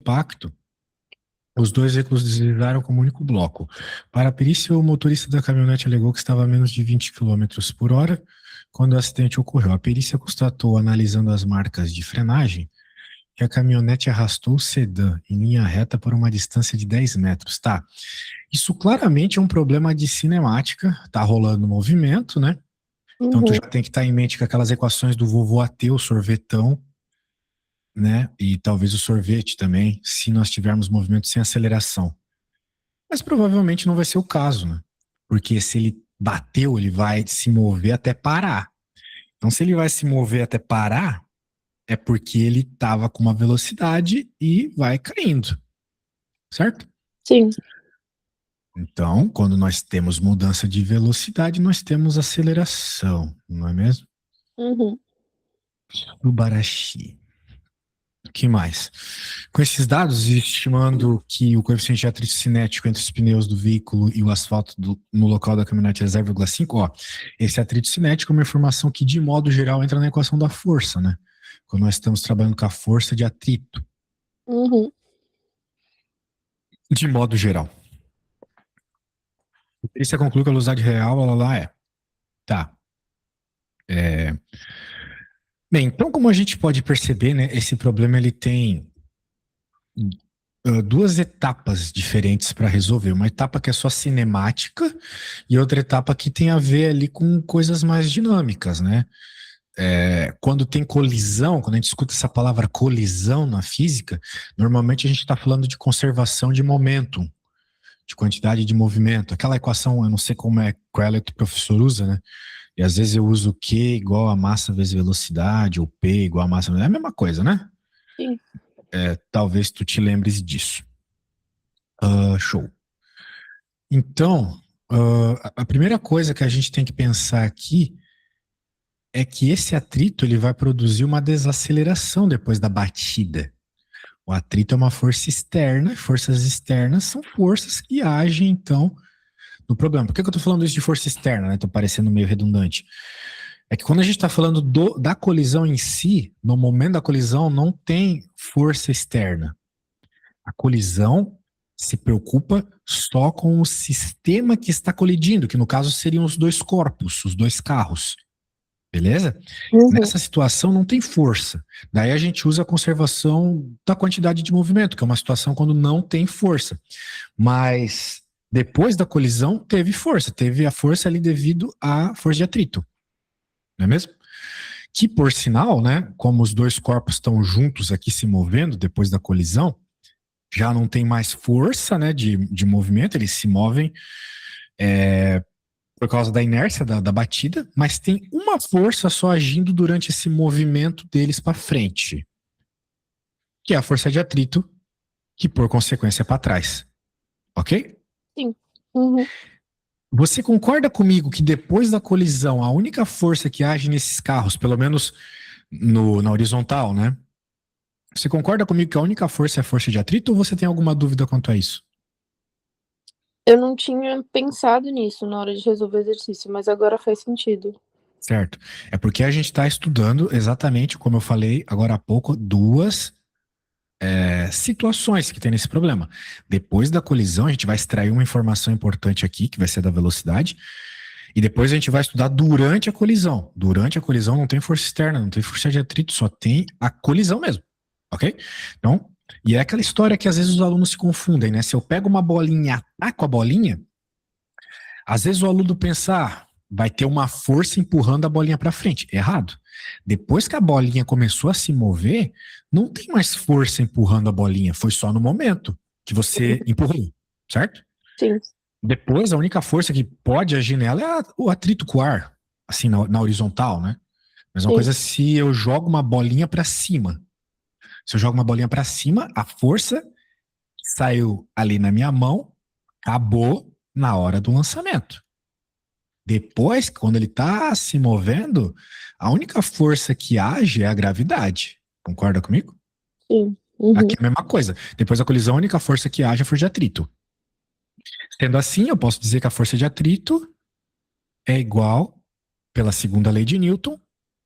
impacto, os dois veículos deslizaram como único bloco. Para a perícia, o motorista da caminhonete alegou que estava a menos de 20 quilômetros por hora quando o acidente ocorreu. A perícia constatou, analisando as marcas de frenagem, que a caminhonete arrastou o sedã em linha reta por uma distância de 10 metros. Tá. Isso claramente é um problema de cinemática. Tá rolando movimento, né? Então tu Uhum. já tem que estar em mente que aquelas equações do vovô ateu, sorvetão, né? E talvez o sorvete também, se nós tivermos movimento sem aceleração. Mas provavelmente não vai ser o caso, né? Porque se ele bateu, ele vai se mover até parar. Então, se ele vai se mover até parar, é porque ele estava com uma velocidade e vai caindo, certo? Sim. Então, quando nós temos mudança de velocidade, nós temos aceleração, não é mesmo? Uhum. Do Barashi. O que mais? Com esses dados, estimando que o coeficiente de atrito cinético entre os pneus do veículo e o asfalto no local da caminhonete é 0,5, ó, esse atrito cinético é uma informação que, de modo geral, entra na equação da força, né? Quando nós estamos trabalhando com a força de atrito, Uhum. de modo geral. E você conclui que a velocidade real, ela lá é. Tá. É... Bem, então, como a gente pode perceber, né, esse problema ele tem duas etapas diferentes para resolver. Uma etapa que é só cinemática e outra etapa que tem a ver ali com coisas mais dinâmicas, né? Quando tem colisão, quando a gente escuta essa palavra colisão na física, normalmente a gente está falando de conservação de momentum, de quantidade de movimento. Aquela equação, eu não sei como é, qual é que o professor usa, né? E às vezes eu uso Q igual a massa vezes velocidade, ou P igual a massa... É a mesma coisa, né? Sim. Talvez tu te lembres disso. Show. Então, a primeira coisa que a gente tem que pensar aqui é que esse atrito ele vai produzir uma desaceleração depois da batida. O atrito é uma força externa, forças externas são forças que agem, então, no problema. Por que eu estou falando isso de força externa, né? Estou parecendo meio redundante. É que quando a gente está falando da colisão em si, no momento da colisão não tem força externa. A colisão se preocupa só com o sistema que está colidindo, que no caso seriam os dois corpos, os dois carros. Beleza? Uhum. Nessa situação não tem força. Daí a gente usa a conservação da quantidade de movimento, que é uma situação quando não tem força. Mas depois da colisão teve força, teve a força ali devido à força de atrito. Não é mesmo? Que por sinal, né, como os dois corpos estão juntos aqui se movendo depois da colisão, já não tem mais força, né, de movimento, eles se movem por causa da inércia da batida, mas tem uma força só agindo durante esse movimento deles para frente, que é a força de atrito, que por consequência é para trás. Ok? Sim. Uhum. Você concorda comigo que depois da colisão, a única força que age nesses carros, pelo menos na horizontal, né? Você concorda comigo que a única força é a força de atrito ou você tem alguma dúvida quanto a isso? Eu não tinha pensado nisso na hora de resolver o exercício, mas agora faz sentido. Certo? É porque a gente está estudando exatamente, como eu falei agora há pouco, duas situações que tem nesse problema. Depois da colisão, a gente vai extrair uma informação importante aqui, que vai ser da velocidade, e depois a gente vai estudar durante a colisão. Durante a colisão não tem força externa, não tem força de atrito, só tem a colisão mesmo. Ok? Então, e é aquela história que às vezes os alunos se confundem, né? Se eu pego uma bolinha e ataco a bolinha, às vezes o aluno pensa, vai ter uma força empurrando a bolinha para frente. Errado. Depois que a bolinha começou a se mover, não tem mais força empurrando a bolinha, foi só no momento que você empurrou, certo? Sim. Depois, a única força que pode agir nela é o atrito com o ar, assim, na horizontal, né? Mas uma Sim. coisa, se eu jogo uma bolinha para cima, se eu jogo uma bolinha para cima, a força saiu ali na minha mão, acabou na hora do lançamento. Depois, quando ele está se movendo, a única força que age é a gravidade. Concorda comigo? Sim. Aqui Uhum. é a mesma coisa. Depois da colisão, a única força que age é a força de atrito. Sendo assim, eu posso dizer que a força de atrito é igual, pela segunda lei de Newton,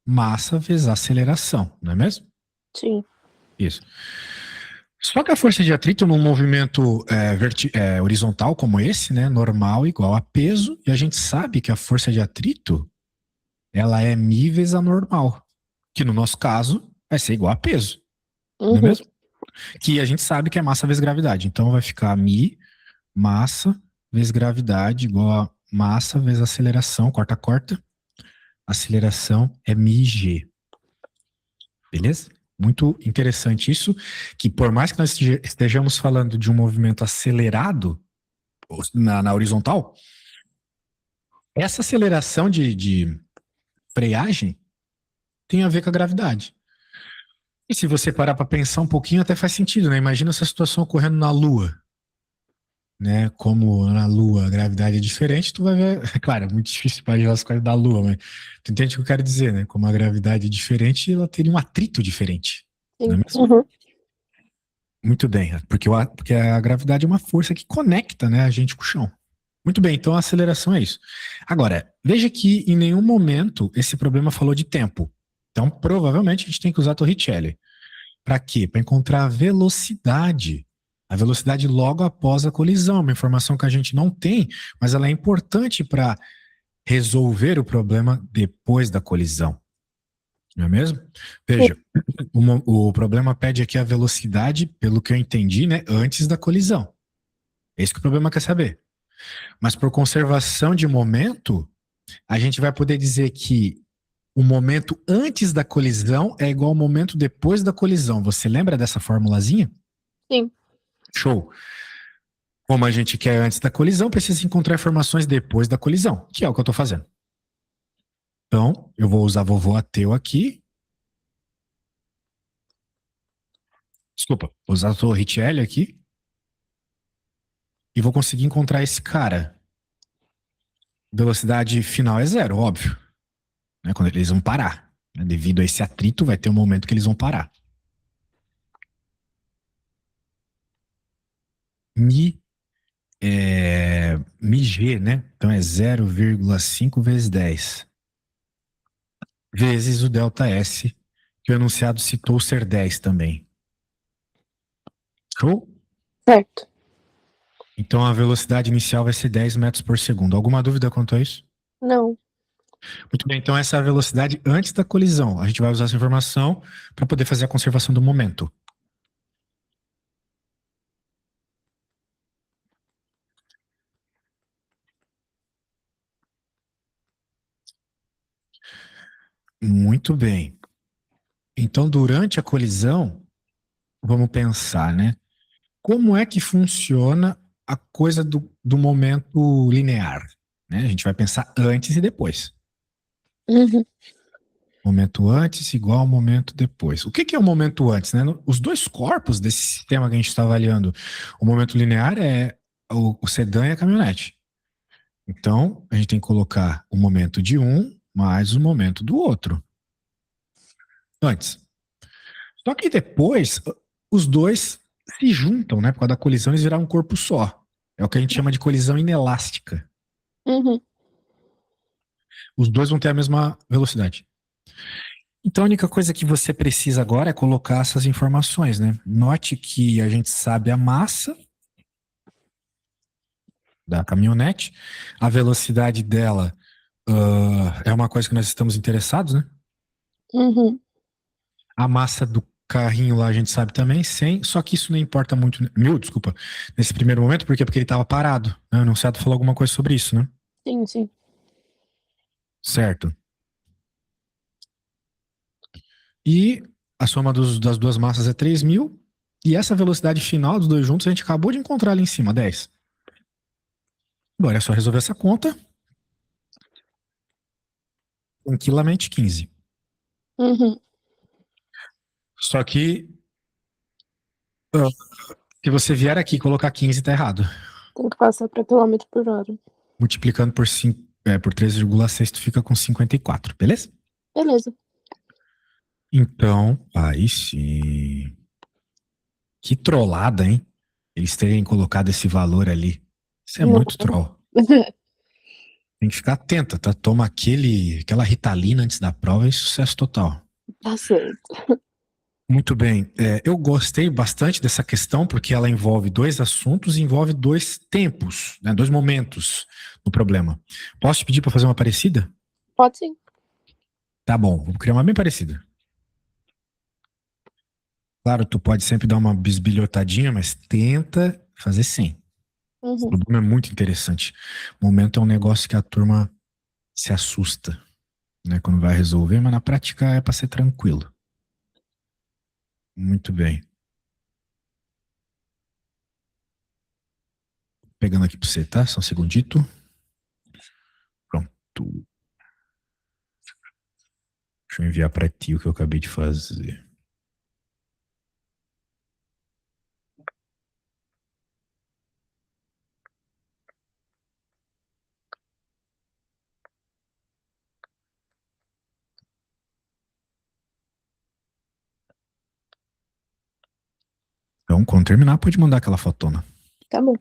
massa vezes aceleração, não é mesmo? Sim. Isso. Só que a força de atrito num movimento horizontal como esse, né, normal igual a peso, e a gente sabe que a força de atrito ela é μ vezes a normal, que no nosso caso vai ser igual a peso, não é Uhum. mesmo? Que a gente sabe que é massa vezes gravidade. Então vai ficar μ, massa vezes gravidade igual a massa vezes aceleração, corta. Aceleração é μg. Beleza? Muito interessante isso, que por mais que nós estejamos falando de um movimento acelerado na horizontal, essa aceleração de freagem tem a ver com a gravidade. E se você parar para pensar um pouquinho, até faz sentido, né? Imagina essa situação ocorrendo na Lua, né? Como na Lua a gravidade é diferente, tu vai ver. Claro, é muito difícil imaginar as coisas da Lua, mas tu entende o que eu quero dizer, né? Como a gravidade é diferente, ela teria um atrito diferente, não é Sim. mesmo? Uhum. Muito bem, porque a gravidade é uma força que conecta, né, a gente com o chão. Muito bem, então a aceleração é isso. Agora, veja que em nenhum momento esse problema falou de tempo. Então, provavelmente a gente tem que usar Torricelli. Para quê? Para encontrar a velocidade. A velocidade logo após a colisão, uma informação que a gente não tem, mas ela é importante para resolver o problema depois da colisão. Não é mesmo? Veja, o problema pede aqui a velocidade, pelo que eu entendi, né, antes da colisão. É isso que o problema quer saber. Mas por conservação de momento, a gente vai poder dizer que o momento antes da colisão é igual ao momento depois da colisão. Você lembra dessa formulazinha? Sim. Show. Como a gente quer antes da colisão, precisa encontrar informações depois da colisão, que é o que eu estou fazendo. Então, eu vou usar vovô ateu aqui. Desculpa, vou usar o Torricelli aqui. E vou conseguir encontrar esse cara. Velocidade final é zero, óbvio. Né, quando eles vão parar. Né, devido a esse atrito, vai ter um momento que eles vão parar. MG, né? Então é 0,5 vezes 10. Vezes o delta S, que o enunciado citou ser 10 também. Show? Certo. Então a velocidade inicial vai ser 10 metros por segundo. Alguma dúvida quanto a isso? Não. Muito bem, então essa é a velocidade antes da colisão. A gente vai usar essa informação para poder fazer a conservação do momento. Muito bem. Então, durante a colisão, vamos pensar, né? Como é que funciona a coisa do momento linear? Né? A gente vai pensar antes e depois. Uhum. Momento antes igual ao momento depois. O que é o momento antes? Né? Os dois corpos desse sistema que a gente está avaliando, o momento linear é o sedã e a caminhonete. Então, a gente tem que colocar o momento de um mais o momento do outro. Antes. Só que depois, os dois se juntam, né? Por causa da colisão, eles viraram um corpo só. É o que a gente chama de colisão inelástica. Uhum. Os dois vão ter a mesma velocidade. Então a única coisa que você precisa agora é colocar essas informações, né? Note que a gente sabe a massa da caminhonete, a velocidade dela é uma coisa que nós estamos interessados, né? Uhum. A massa do carrinho lá a gente sabe também, 100, só que isso não importa muito, desculpa, nesse primeiro momento, por quê? Porque ele estava parado, né? O enunciado falou alguma coisa sobre isso, né? Sim, sim. Certo. E a soma das duas massas é 3.000, e essa velocidade final dos dois juntos a gente acabou de encontrar ali em cima, 10. Agora é só resolver essa conta. Tranquilamente 15. Uhum. Só que se você vier aqui e colocar 15, tá errado. Tem que passar para quilômetro por hora. Multiplicando por 3,6, tu fica com 54, beleza? Beleza. Então, aí sim. Que trollada, hein? Eles terem colocado esse valor ali. Isso é muito Uhum. troll. Tem que ficar atenta, tá? Toma aquela Ritalina antes da prova e sucesso total. Tá certo. Muito bem. Eu gostei bastante dessa questão porque ela envolve dois assuntos e envolve dois tempos, né, dois momentos no problema. Posso te pedir para fazer uma parecida? Pode sim. Tá bom, vou criar uma bem parecida. Claro, tu pode sempre dar uma bisbilhotadinha, mas tenta fazer sem. O Uhum. problema é muito interessante. O momento é um negócio que a turma se assusta, né, quando vai resolver, mas na prática é para ser tranquilo. Muito bem. Pegando aqui para você, tá? Só um segundito. Pronto. Deixa eu enviar para ti o que eu acabei de fazer. Então, quando terminar, pode mandar aquela fotona. Tá bom.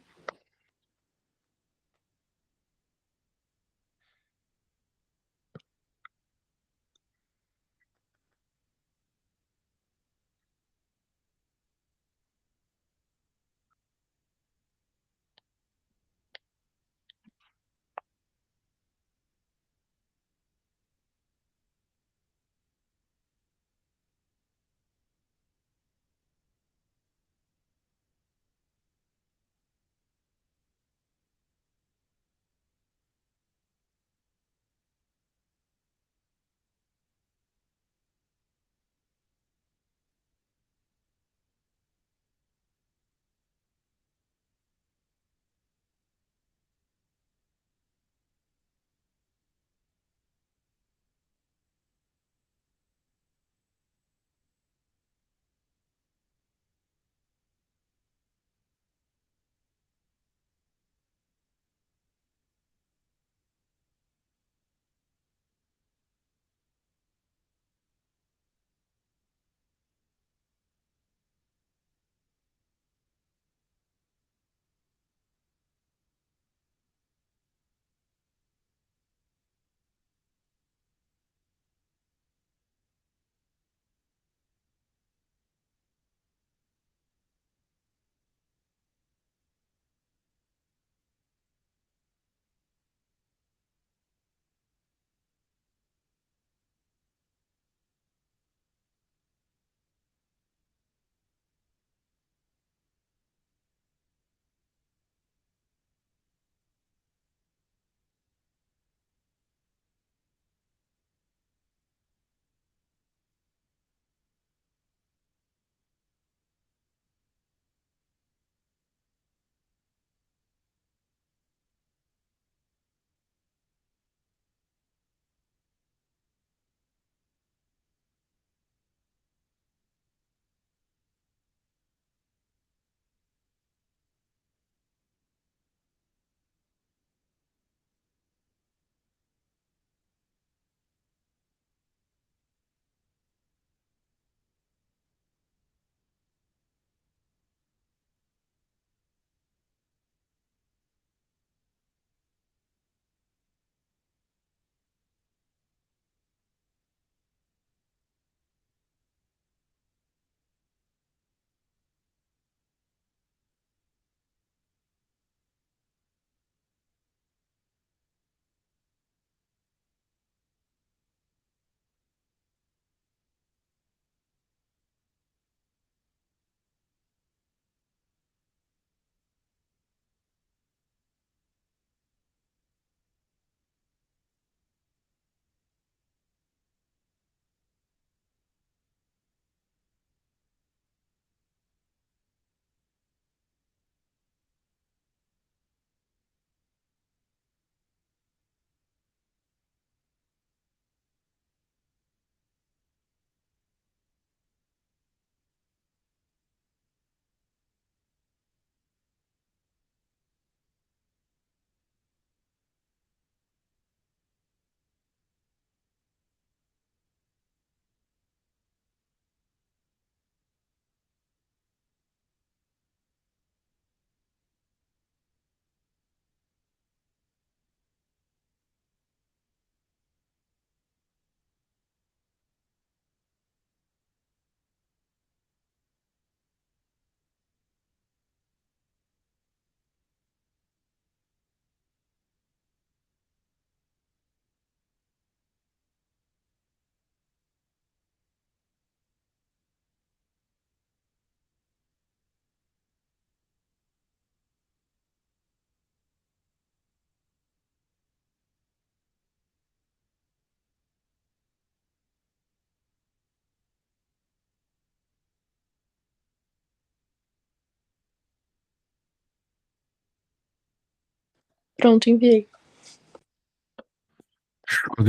Pronto, enviei.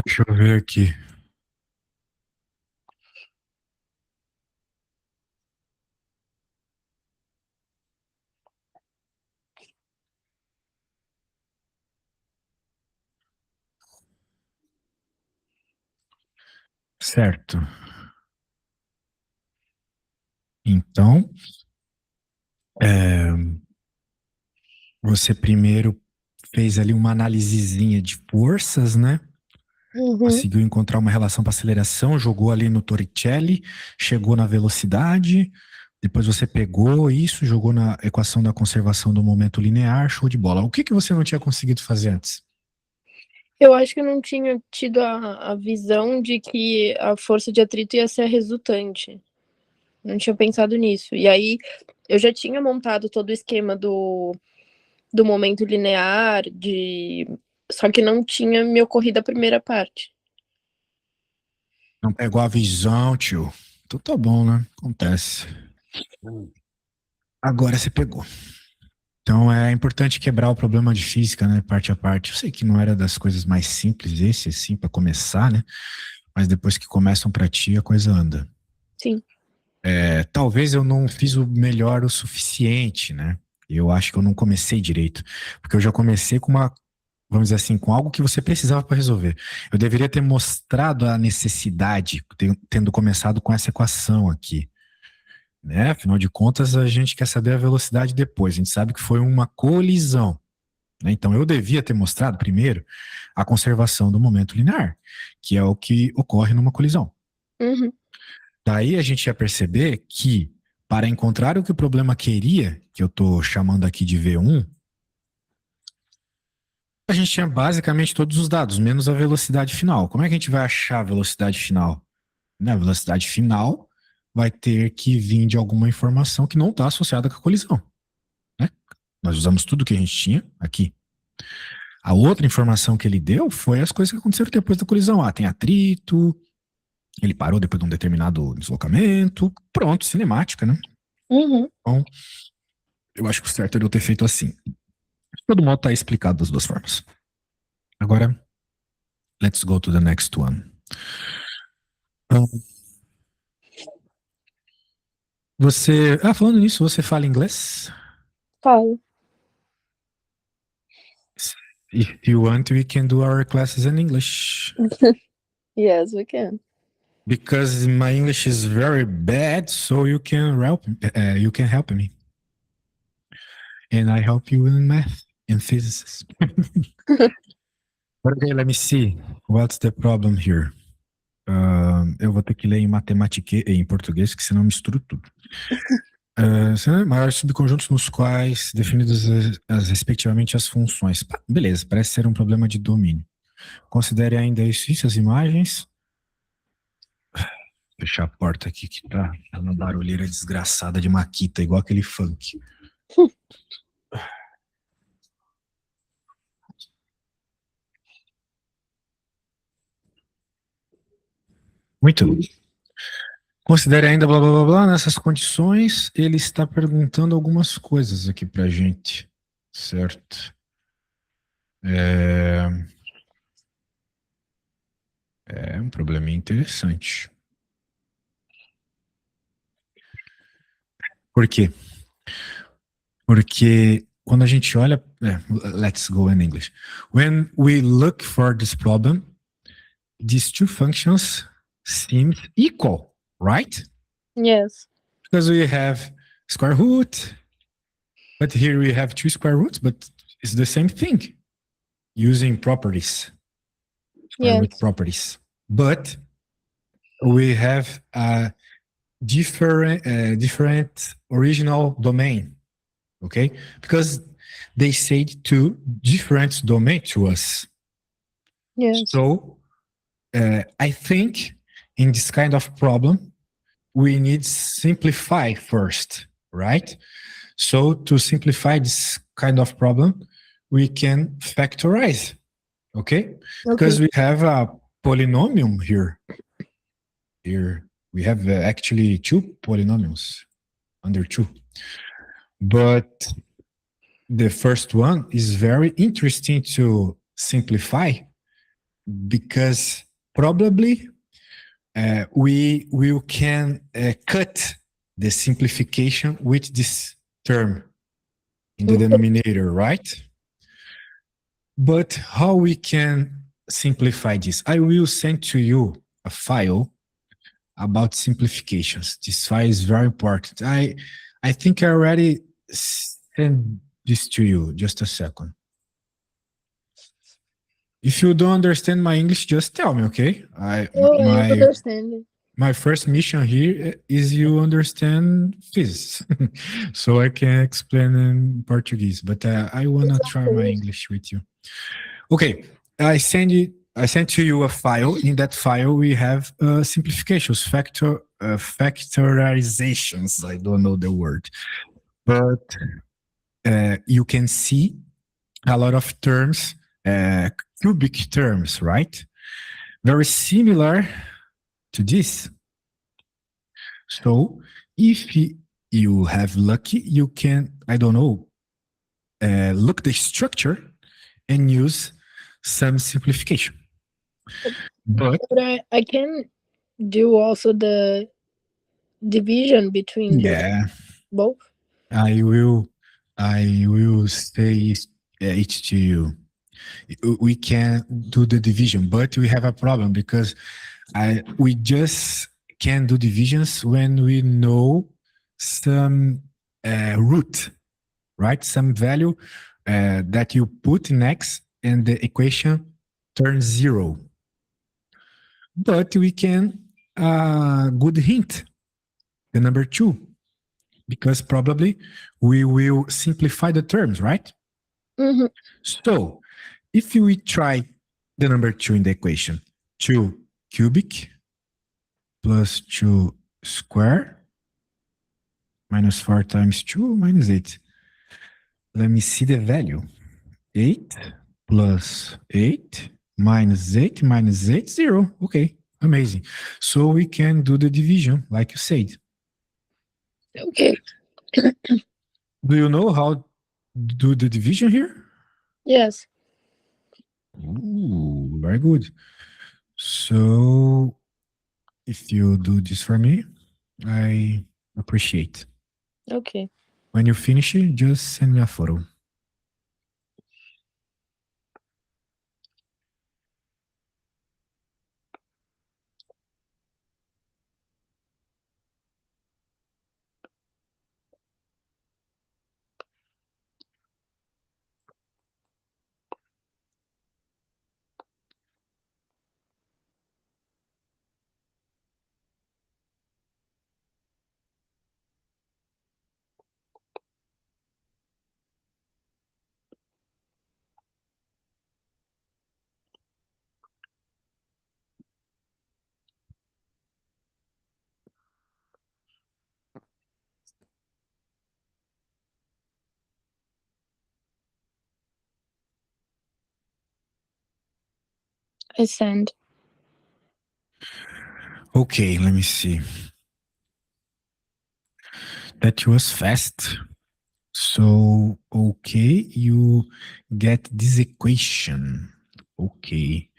Deixa eu ver aqui. Certo. Então, você primeiro fez ali uma análisezinha de forças, né? Conseguiu encontrar uma relação para aceleração, jogou ali no Torricelli, chegou na velocidade, depois você pegou isso, jogou na equação da conservação do momento linear, show de bola. O que você não tinha conseguido fazer antes? Eu acho que eu não tinha tido a visão de que a força de atrito ia ser a resultante. Não tinha pensado nisso. E aí, eu já tinha montado todo o esquema do momento linear, só que não tinha me ocorrido a primeira parte. Não pegou a visão, tio. Então tá bom, né? Acontece. Agora você pegou. Então é importante quebrar o problema de física, né? Parte a parte. Eu sei que não era das coisas mais simples esse, assim, para começar, né? Mas depois que começam pra ti, a coisa anda. Sim. Talvez eu não fiz o melhor o suficiente, né? Eu acho que eu não comecei direito. Porque eu já comecei com vamos dizer assim, com algo que você precisava para resolver. Eu deveria ter mostrado a necessidade, tendo começado com essa equação aqui. Né? Afinal de contas, a gente quer saber a velocidade depois. A gente sabe que foi uma colisão. Né? Então, eu devia ter mostrado primeiro a conservação do momento linear, que é o que ocorre numa colisão. Daí a gente ia perceber que, para encontrar o que o problema queria, que eu estou chamando aqui de V1, a gente tinha basicamente todos os dados, menos a velocidade final. Como é que a gente vai achar a velocidade final? A velocidade final vai ter que vir de alguma informação que não está associada com a colisão. Né? Nós usamos tudo que a gente tinha aqui. A outra informação que ele deu foi as coisas que aconteceram depois da colisão. Tem atrito, ele parou depois de um determinado deslocamento. Pronto, cinemática, né? Então, eu acho que o certo é eu ter feito assim. Todo modo está explicado das duas formas. Agora, let's go to the next one. Falando nisso, você fala inglês? Falo. If you want, we can do our classes in English. Yes, we can. Because my English is very bad, so you can help me. And I help you in math and physics. Okay, let me see. What's the problem here? Eu vou ter que ler em matemática e em português, que senão eu misturo tudo. Maiores subconjuntos nos quais definidas respectivamente as funções. Beleza, parece ser um problema de domínio. Considere ainda isso as imagens. Fechar a porta aqui que tá uma barulheira desgraçada de maquita, igual aquele funk. Muito bem. Considere ainda blá blá blá blá. Nessas condições, ele está perguntando algumas coisas aqui pra gente. Certo? É um probleminha interessante. Por quê? Porque quando a gente olha. Let's go in English. When we look for this problem, these two functions seem equal, right? Yes. Because we have square root, but here we have two square roots, but it's the same thing using properties, square root properties. But we have a different original domain, okay? Because they say two different domains to us. Yes. So I think in this kind of problem, we need simplify first, right? So to simplify this kind of problem, we can factorize, okay? Because we have a polynomial here. Here we have actually two polynomials under two. But the first one is very interesting to simplify because probably we can cut the simplification with this term in the denominator, right? But how we can simplify this? I will send to you a file about simplifications. This file is very important. I think I already sent this to you. Just a second. If you don't understand my English, just tell me, okay? I understand. My first mission here is you understand physics, so I can explain in Portuguese. But I wanna try my English with you. Okay, I sent to you a file. In that file, we have simplifications, factorizations. I don't know the word, but you can see a lot of terms, cubic terms, right? Very similar to this. So if you have lucky, you can, I don't know, look the structure and use some simplification. But I can do also the division between both. I will say it to you. We can do the division, but we have a problem because we just can do divisions when we know some root, right? Some value that you put next and the equation turns 0. But we can, good hint, the number 2, because probably we will simplify the terms, right? Mm-hmm. So if we try the number 2 in the equation, 2 cubic plus 2 square minus 4 times 2 minus 8. Let me see the value. 8 plus 8 minus 8 minus 8, 0. Okay, amazing. So we can do the division, like you said. Okay. Do you know how to do the division here? Yes. Ooh, very good. So if you do this for me, I appreciate. Okay. When you finish it, just send me a photo. I send. Okay, let me see. That was fast. So, okay, you get this equation. Okay.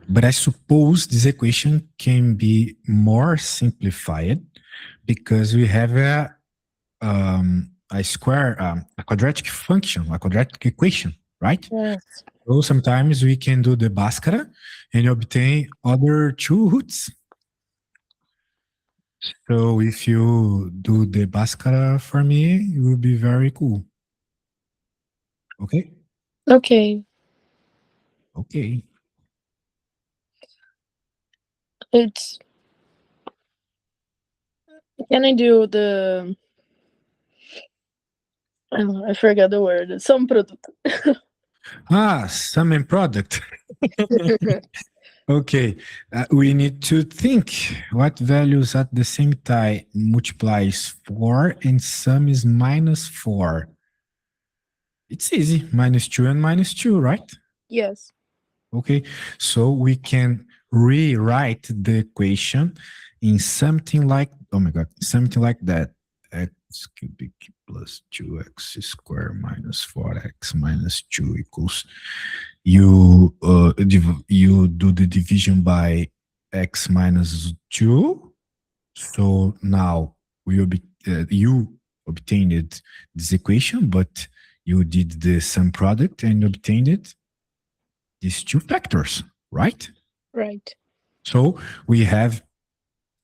But I suppose this equation can be more simplified because we have a square, a quadratic function, a quadratic equation, right? Yes. So sometimes we can do the Bhaskara and obtain other 2 roots. So if you do the Bhaskara for me, it will be very cool. Okay? Okay. Okay. It's. Can I do the? Oh, I forgot the word. Some product. Sum and product. Okay, we need to think what values at the same time multiplies 4 and sum is minus 4. It's easy, minus 2 and minus 2, right? Yes. Okay, so we can rewrite the equation in something like, oh my God, something like that. x cubic plus 2x squared minus 4x minus 2 equals, you do the division by x minus 2. So now you obtained this equation, but you did the sum product and obtained these two factors, right? Right. So we have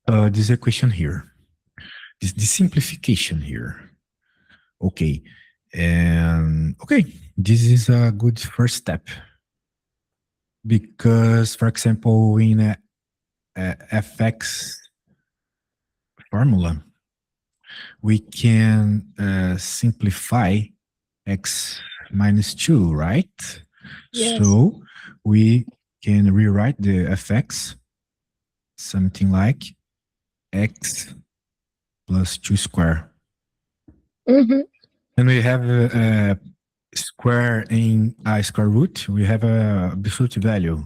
this equation here, this simplification here. Okay, and okay, this is a good first step, because, for example, in a fx formula, we can simplify x minus 2, right? Yes. So we can rewrite the fx something like x plus 2 square. Mm-hmm. And we have a square in a square root. We have a absolute value.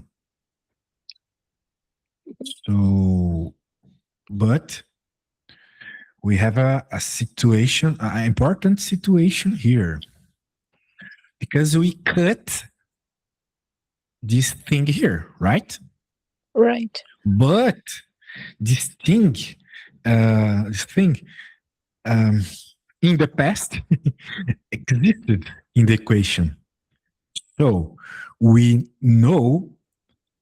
So, but we have a situation, an important situation here, because we cut this thing here, right? Right. But this thing in the past existed in the equation. So we know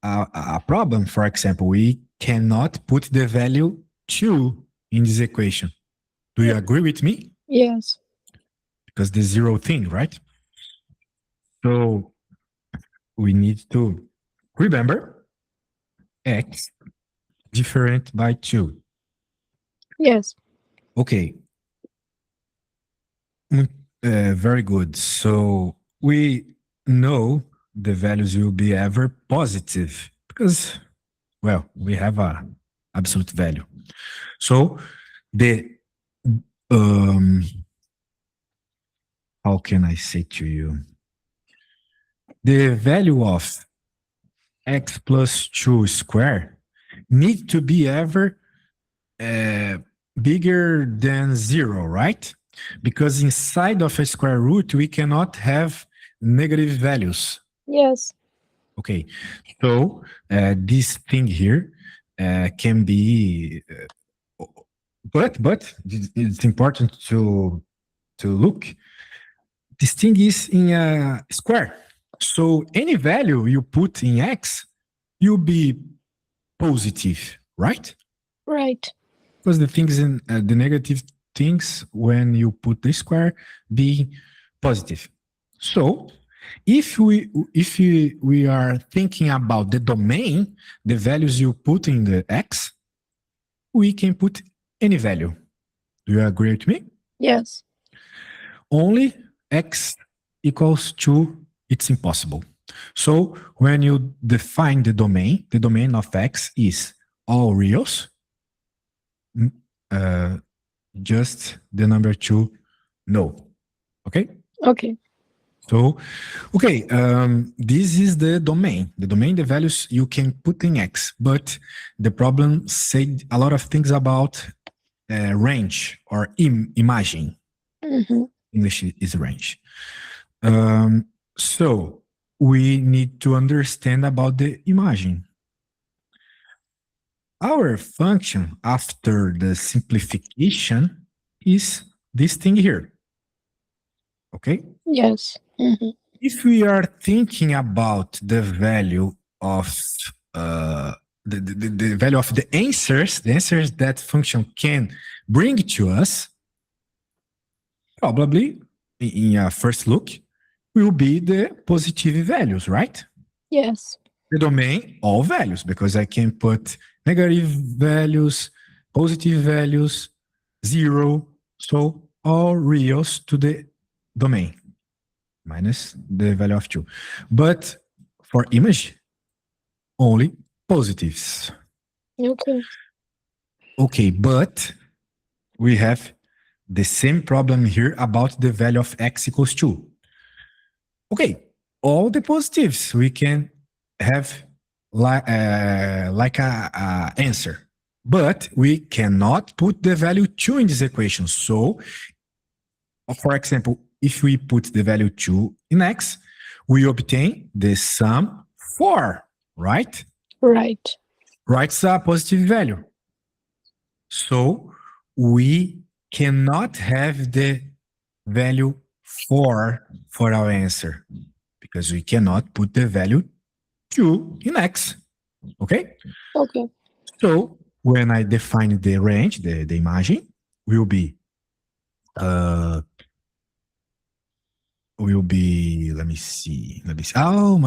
a problem. For example, we cannot put the value 2 in this equation. Do you agree with me? Yes. Because the zero thing, right? So we need to remember x different by 2. Yes. Okay. Very good. So we know the values will be ever positive because, well, we have a absolute value. So the how can I say to you? The value of x plus 2 square needs to be ever bigger than 0, right? Because inside of a square root, we cannot have negative values. Yes. Okay, so this thing here can be, but it's important to look. This thing is in a square. So any value you put in x, you'll be positive, right? Right. Because the things in the negative things when you put the square be positive. So if we are thinking about the domain, the values you put in the x, we can put any value. Do you agree with me? Yes. Only x equals 2, it's impossible. So when you define the domain of x is all reals, just the number 2, no. Okay? Okay. So, okay, this is the domain. The domain, the values you can put in x, but the problem said a lot of things about range or imaging. Mm-hmm. English is range. So we need to understand about the imaging. Our function after the simplification is this thing here. Okay? Yes. Mm-hmm. If we are thinking about the value of the value of the answers that function can bring to us, probably in a first look will be the positive values, right? Yes. The domain, all values, because I can put negative values, positive values, 0, so all reals to the domain, minus the value of 2. But for image, only positives. Okay. Okay, but we have the same problem here about the value of x equals 2. Okay, all the positives we can have like a answer. But we cannot put the value 2 in this equation. So, for example, if we put the value 2 in x, we obtain the sum 4, right? Right. Right is a positive value. So we cannot have the value 4 for our answer because we cannot put the value 2 in x. Okay? Okay. So when I define the range, the imagine will be let me see. Oh,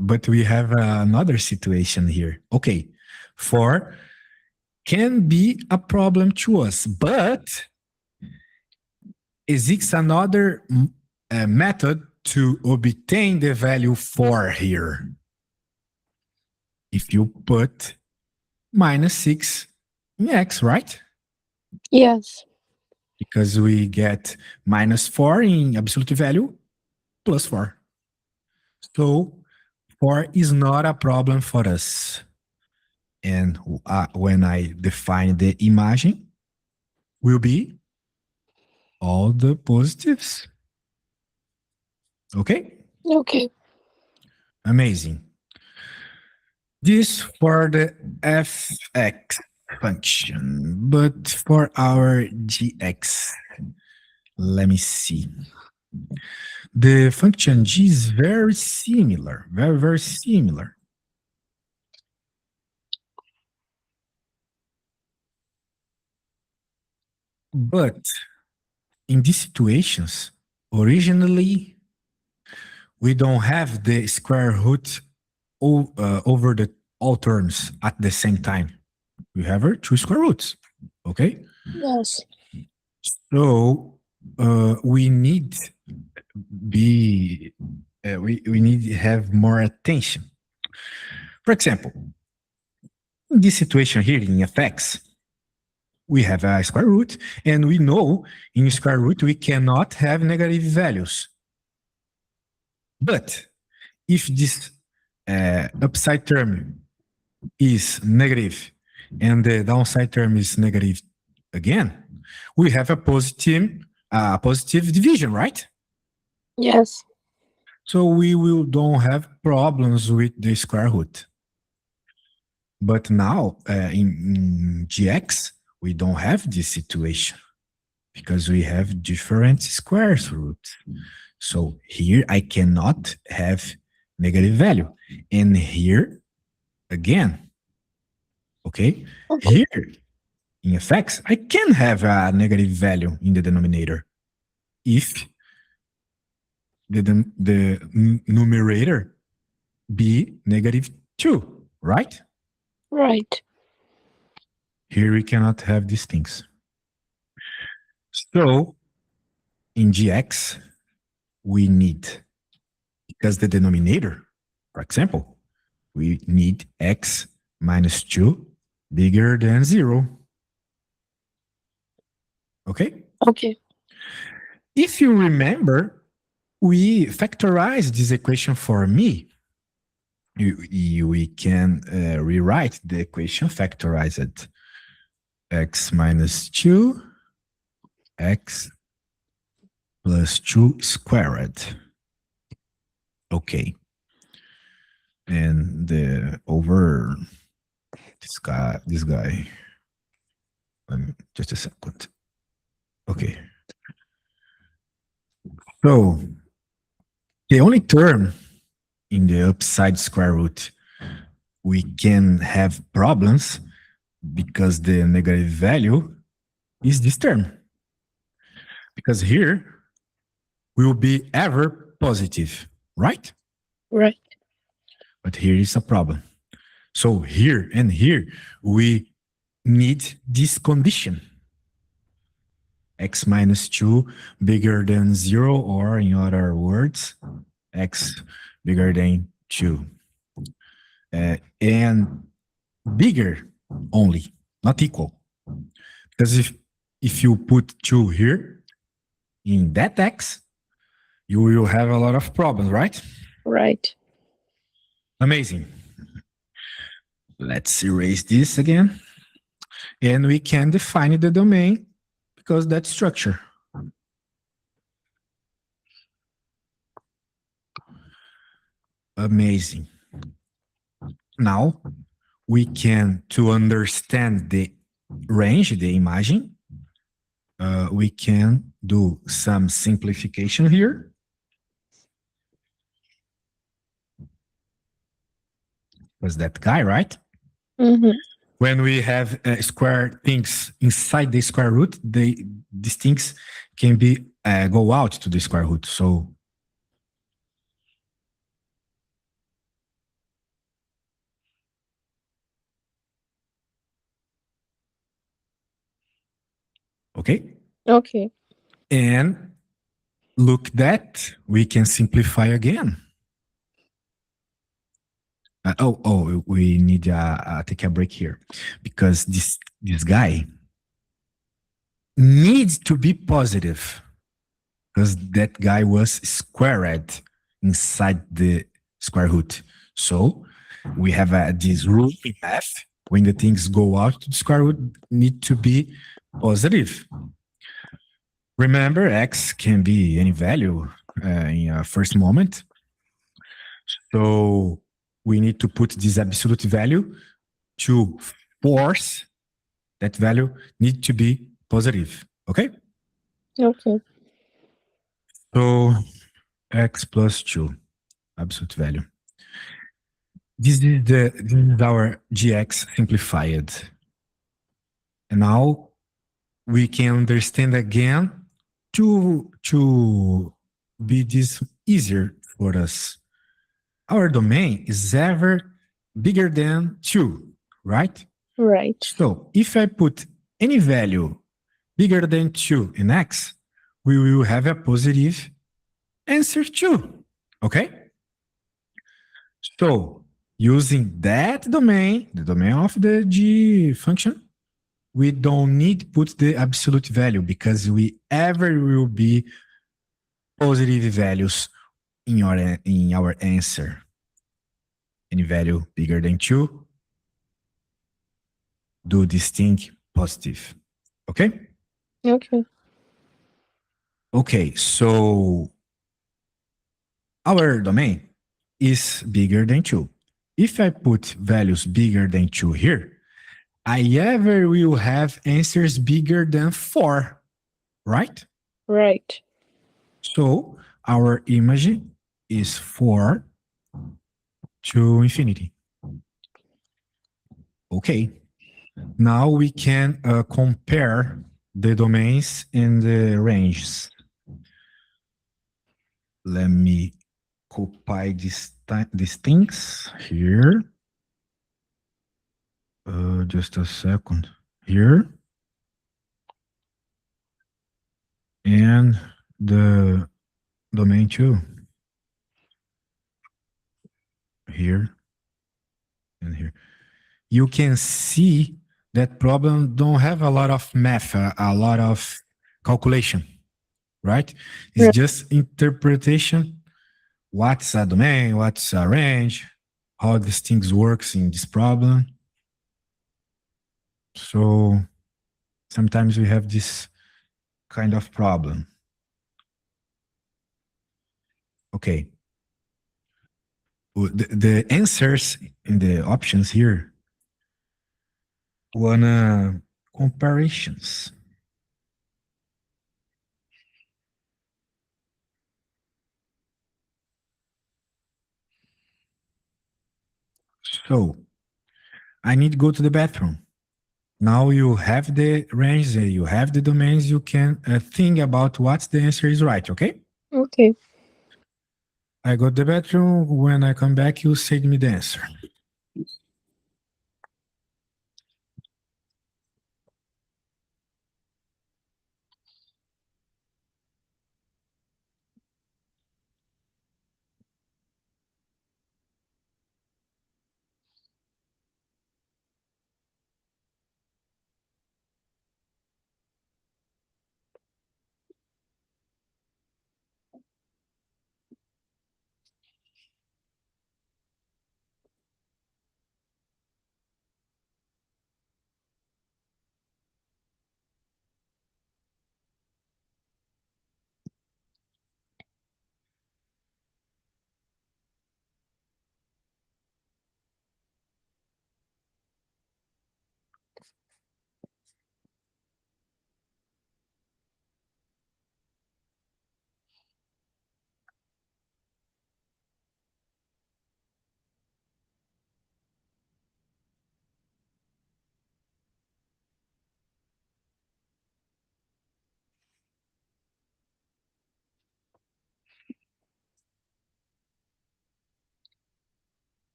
but we have another situation here. Okay, 4 can be a problem to us, but exists another method to obtain the value 4 here. If you put -6 in x, right? Yes. Because we get -4 in absolute value plus 4. So 4 is not a problem for us. And when I define the imagine, will be all the positives. Okay? Okay. Amazing. This for the fx function, but for our gx, let me see. The function g is very similar, very, very similar. But in these situations, originally, we don't have the square root over all terms at the same time. We have our 2 square roots, okay? Yes. So we need we need to have more attention. For example, in this situation here in fx, we have a square root, and we know in square root we cannot have negative values. But if this upside term is negative and the downside term is negative again, we have a positive division, right? Yes. So we don't have problems with the square root. But now in gx, we don't have this situation because we have different square roots. So here I cannot have negative value. And here again, okay? Here in fx, I can have a negative value in the denominator if the numerator be -2, right? Right. Here we cannot have these things. So in gx, we need, because the denominator, for example, we need x -2 bigger than 0. Okay? Okay. If you remember, we factorized this equation for me. We can rewrite the equation factorized. X -2, x plus 2 squared. Okay. And over this guy. Just a second. Okay. So the only term in the upside square root we can have problems because the negative value is this term. Because here will be ever positive, right? Right. But here is a problem. So here and here, we need this condition. X -2 bigger than 0, or in other words, x bigger than 2. And bigger only, not equal. Because if you put 2 here, in that x, you will have a lot of problems, right? Right. Amazing. Let's erase this again. And we can define the domain because that's structure. Amazing. Now, we can, to understand the range, the imagine, we can do some simplification here. Was that guy, right? Mm-hmm. When we have square things inside the square root, these things can be go out to the square root. So okay. Okay. And look that we can simplify again. We need to take a break here because this guy needs to be positive because that guy was squared inside the square root. So we have this rule in math. When the things go out to the square root, need to be positive. Remember, x can be any value in a first moment. So we need to put this absolute value to force that value need to be positive. Okay? Okay. So x plus 2, absolute value. This is our gx simplified. And now we can understand again to be this easier for us. Our domain is ever bigger than 2, right? Right. So if I put any value bigger than 2 in x, we will have a positive answer 2, okay? So using that domain, the domain of the G function, we don't need to put the absolute value because we ever will be positive values in our answer. Any value bigger than 2, do this thing positive. Okay? Okay. Okay, so our domain is bigger than 2. If I put values bigger than 2 here, I ever will have answers bigger than 4, right? Right. So our image is 4 to infinity. Okay. Now we can compare the domains and the ranges. Let me copy these things here. Just a second here. And the domain 2 here and here. You can see that problem don't have a lot of math, a lot of calculation, right? It's Right. just interpretation. What's a domain? What's a range? How these things works in this problem. So sometimes we have this kind of problem. Okay. The answers in the options here wanna comparisons. So I need to go to the bathroom. Now you have the range, you have the domains, you can think about what the answer is right, okay? Okay. I go to the bathroom. When I come back, you send me the answer.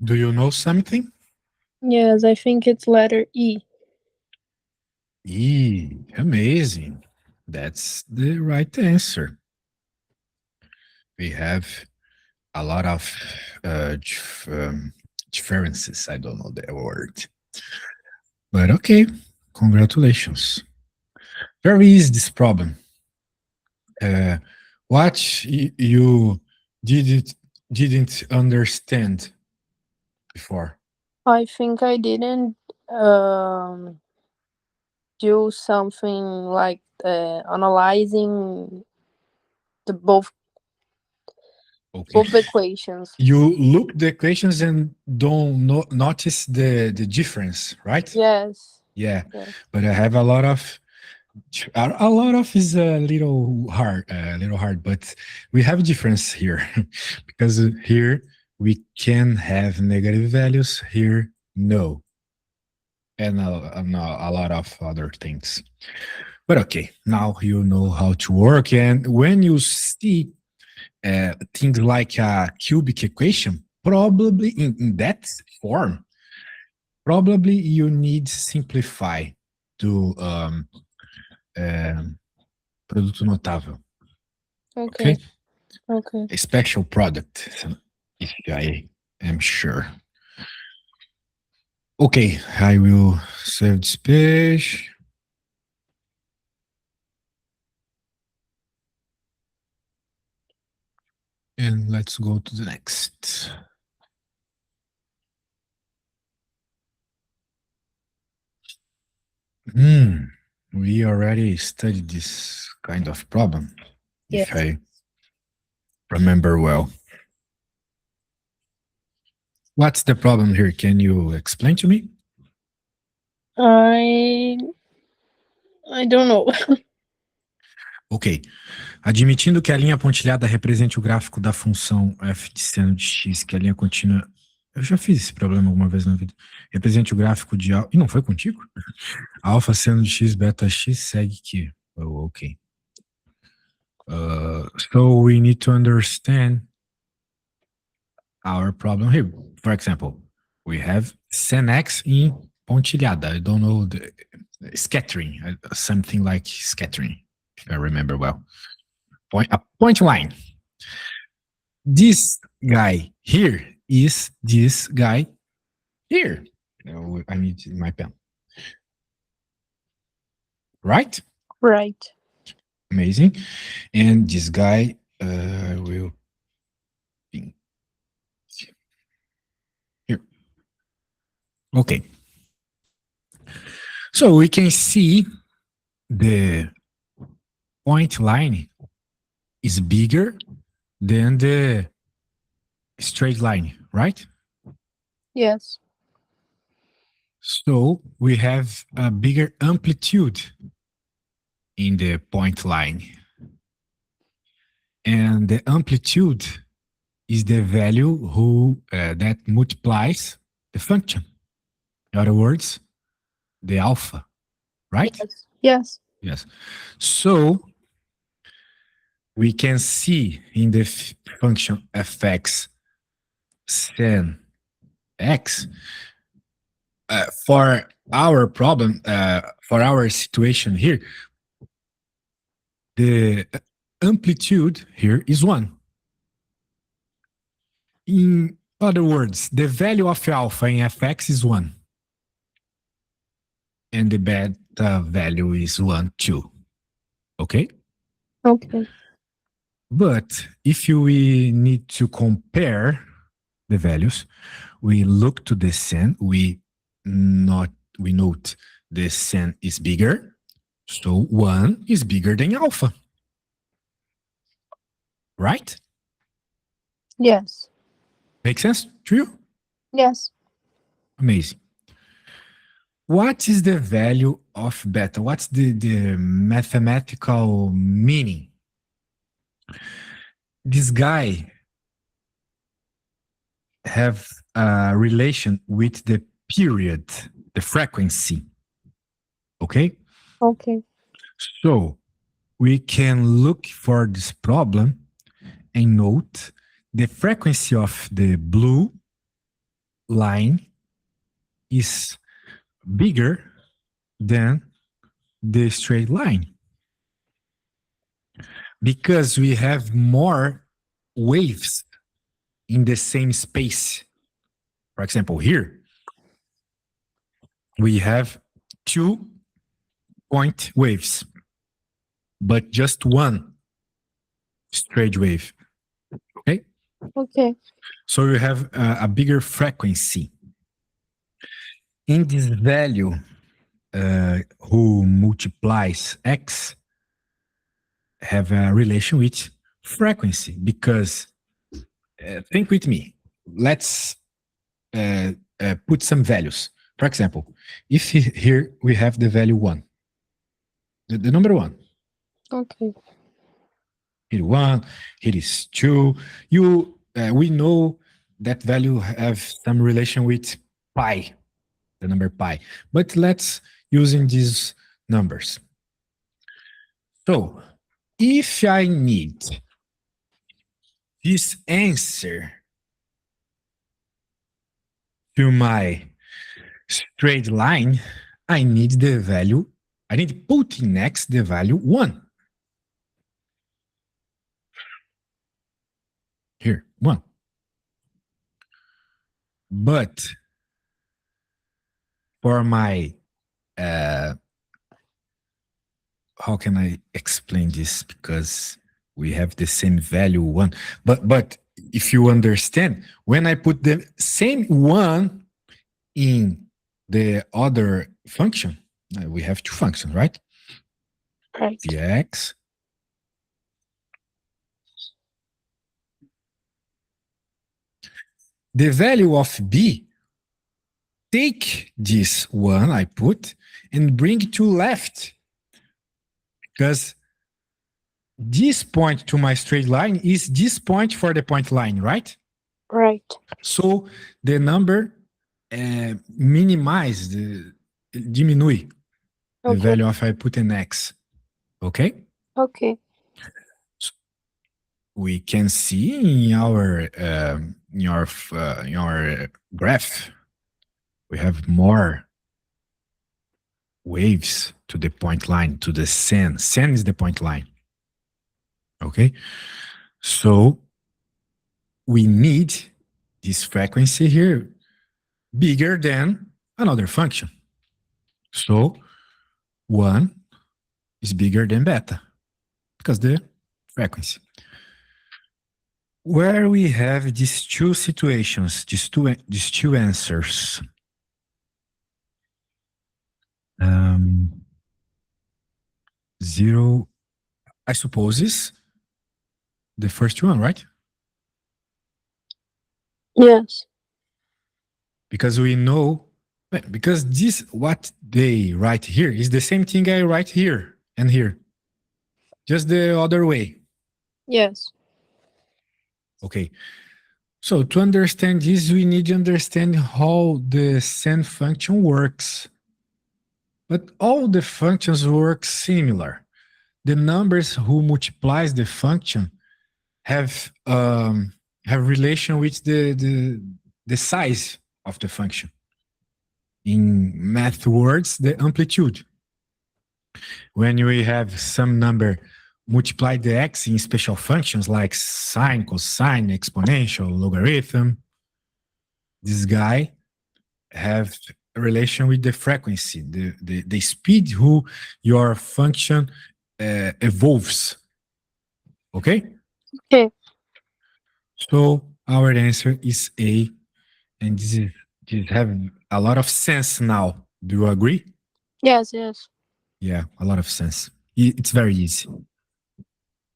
Do you know something? Yes, I think it's letter E. Amazing. That's the right answer. We have a lot of differences. I don't know the word. But okay, congratulations. Very easy, this problem. What you didn't understand before? I think I didn't do something like analyzing the both equations. You look the equations and don't notice the difference, right? Yes. Yeah. Yes. But I have a lot of is a little hard, but we have difference here because here we can have negative values, here no, and a lot of other things. But okay, now you know how to work, and when you see things like a cubic equation, probably in that form, probably you need simplify to produto notável. Okay. A special product, if I am sure. Okay, I will save this page. And let's go to the next. We already studied this kind of problem, Yes. if I remember well. What's the problem here? Can you explain to me? I don't know. Ok. Admitindo que a linha pontilhada represente o gráfico da função f de seno de x, que a linha contínua... Eu já fiz esse problema alguma vez na vida. Represente o gráfico de... E não foi contigo? Alfa seno de x, beta x, segue que... Oh, ok. So we need to understand our problem here. For example, we have sen x in pontilhada. I don't know the scattering, something like scattering, if I remember well. A point line. This guy here is this guy here. Oh, I need my pen. Right? Right. Amazing. And this guy will be here. Okay. So we can see the point line is bigger than the straight line, right? Yes. So we have a bigger amplitude in the point line. And the amplitude is the value that multiplies the function. In other words, the alpha, right? Yes. Yes. So we can see in the function fx sen x, for our problem, for our situation here, the amplitude here is 1. In other words, the value of alpha in fx is 1. And the beta value is 1, 2. Okay? Okay. But if we need to compare the values, we look to the sen, we note the sen is bigger, so 1 is bigger than alpha. Right? Yes. Make sense to you? Yes. Amazing. What is the value of beta? What's the mathematical meaning? This guy have a relation with the period, the frequency. Okay? Okay. So we can look for this problem and note the frequency of the blue line is bigger than the straight line. Because we have more waves in the same space. For example, here, we have 2 point waves, but just one straight wave. Okay? Okay. So you have a bigger frequency. In this value, who multiplies x, have a relation with frequency, because think with me. Let's put some values. For example, if here we have the value 1, the number 1. Okay. Here 1, here is 2. We know that value have some relation with pi, the number pi. But let's using these numbers. So if I need this answer to my straight line, I need the value, I need to put in x the value 1. Here, 1. But for my, how can I explain this? Because we have the same value 1. But if you understand, when I put the same 1 in the other function, we have 2 functions, right? Right. The x the value of b, take this 1 I put and bring it to left, because this point to my straight line is this point for the point line, right? Right. So the number minimize, diminui the Okay. value of I put an x. Okay? Okay. We can see in our graph, we have more waves to the point line, to the sen. Sen is the point line. Okay? So we need this frequency here bigger than another function. So 1 is bigger than beta, because the frequency. Where we have these 2 situations, these two answers. 0, I suppose, is the first one, right? Yes. Because we know, because this, what they write here is the same thing I write here and here. Just the other way. Yes. Okay. So to understand this, we need to understand how the sen function works. But all the functions work similar. The numbers who multiplies the function have relation with the size of the function. In math words, the amplitude. When we have some number multiply the x in special functions like sine, cosine, exponential, logarithm, this guy have a relation with the frequency, the speed who your function evolves. Okay? Okay. So our answer is A, and this have a lot of sense now. Do you agree? Yes. Yes. Yeah, a lot of sense. It's very easy.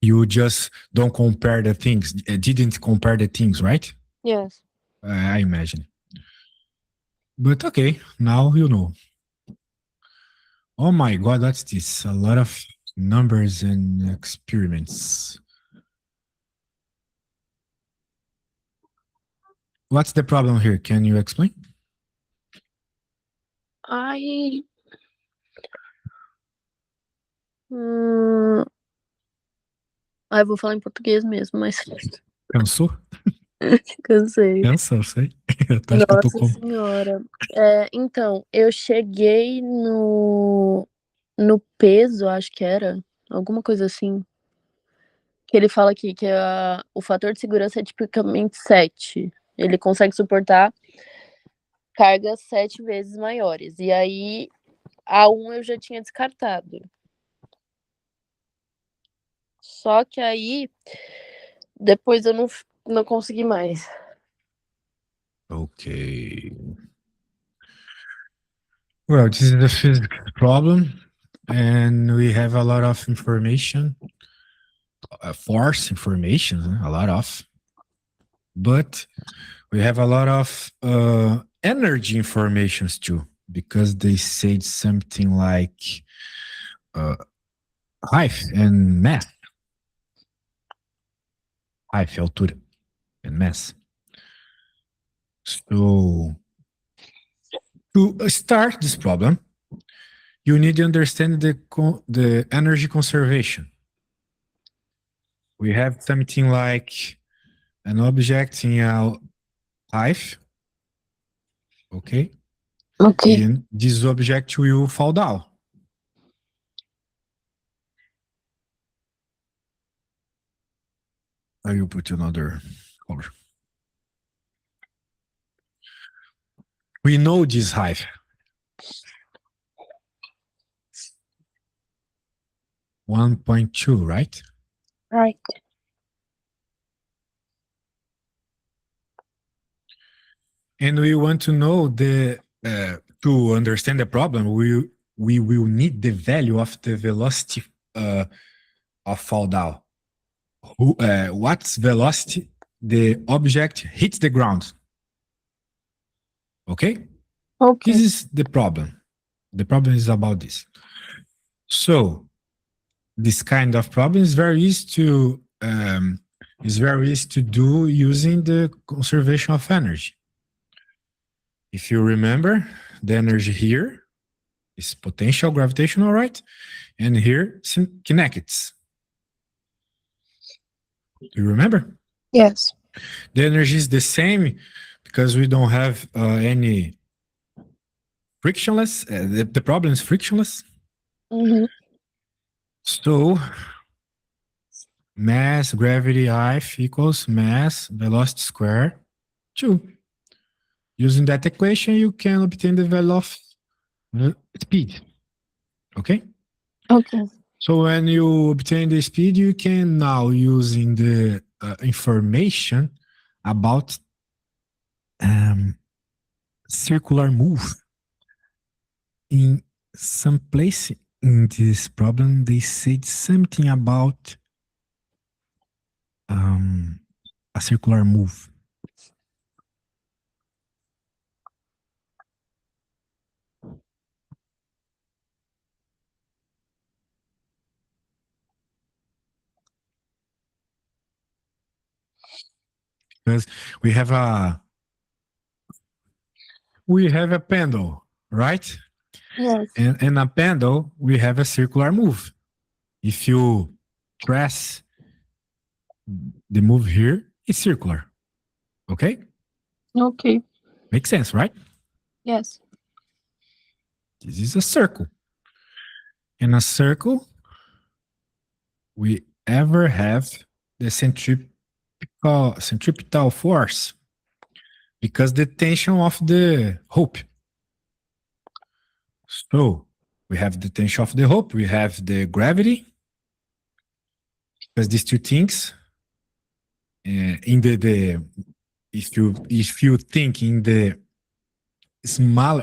You just don't compare the things. Didn't compare the things, right? Yes. I imagine. But okay, now you know. Oh my God, what's this? A lot of numbers and experiments. What's the problem here? Can you explain? Vou falar em português mesmo, mas... Cansou? Cansei. Cansou, sei. Eu acho que eu tô Nossa com... senhora. Então, eu cheguei no peso, acho que era, alguma coisa assim, que ele fala aqui que o fator de segurança é tipicamente 7. Ele consegue suportar cargas 7 vezes maiores. E aí, a 1 eu já tinha descartado. Só que aí, depois eu não consegui mais. Okay. Well, this is a physics problem, and we have a lot of information, force information, a lot of, but we have a lot of energy informations too, because they said something like height and mass. Height, altura, and mass. So, to start this problem, you need to understand the energy conservation. We have something like an object in a height, okay? Ok. And this object will fall down. I will put another color. We know this height. 1.2, right? Right. And we want to know to understand the problem, we will need the value of the velocity of fall down. What's velocity the object hits the ground? Okay? Ok. This is the problem. The problem is about this. So this kind of problem is very easy to do using the conservation of energy. If you remember, the energy here is potential gravitational, right? And here, kinetics. Do you remember? Yes. The energy is the same because we don't have any frictionless. The problem is frictionless. Uhum. So mass, gravity, height equals mass, velocity square, 2. Using that equation, you can obtain the value of speed. Okay? Ok. So when you obtain the speed, you can now using the information about circular move. In some place in this problem, they said something about a circular move. Because we have a pendle, right? Yes. And in a pendle, we have a circular move. If you press the move here, it's circular. Okay? Ok. Makes sense, right? Yes. This is a circle. In a circle, we ever have the centripetal force because the tension of the hoop. So we have the tension of the hoop, we have the gravity, because these two things in if you think in the small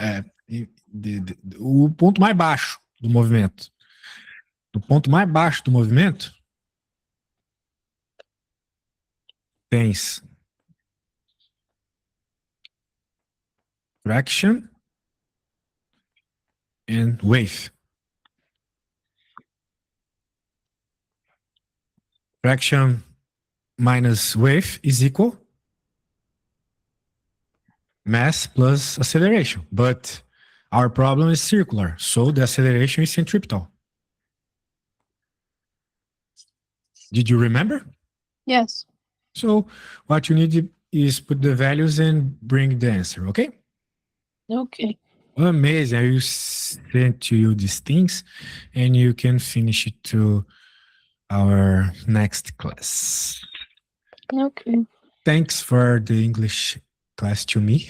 o ponto mais baixo do movimento, tens traction and wave. Traction minus wave is equal mass plus acceleration. But our problem is circular, so the acceleration is centripetal. Did you remember? Yes. So what you need is put the values and bring the answer, okay? Okay. Amazing. I will send to you these things and you can finish it to our next class. Okay. Thanks for the English class to me.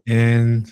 and